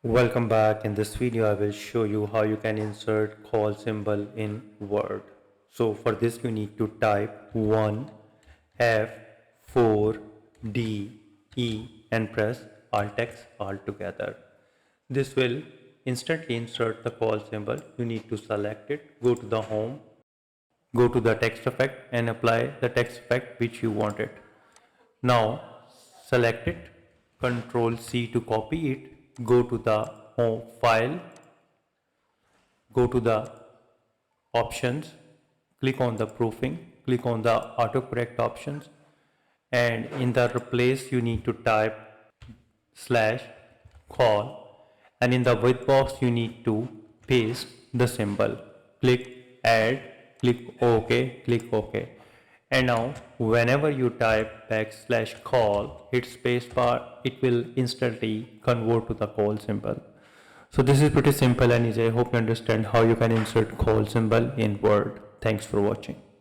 Welcome back. In this video I will show you how you can insert call symbol in Word. So for this you need to type 1 F 4 D E and press Alt X all together. This will instantly insert the call symbol. You need to select it, go to the home, go to the text effect and apply the text effect which you wanted. Now select it, Ctrl C to copy it, go to the home file, go to the options, click on the proofing, click on the autocorrect options, and in the replace you need to type /call, and in the with box you need to paste the symbol. Click add, click OK, click OK. And now whenever you type /call, hit spacebar, it will instantly convert to the call symbol. So this is pretty simple and easy. I hope you understand how you can insert call symbol in Word. Thanks for watching.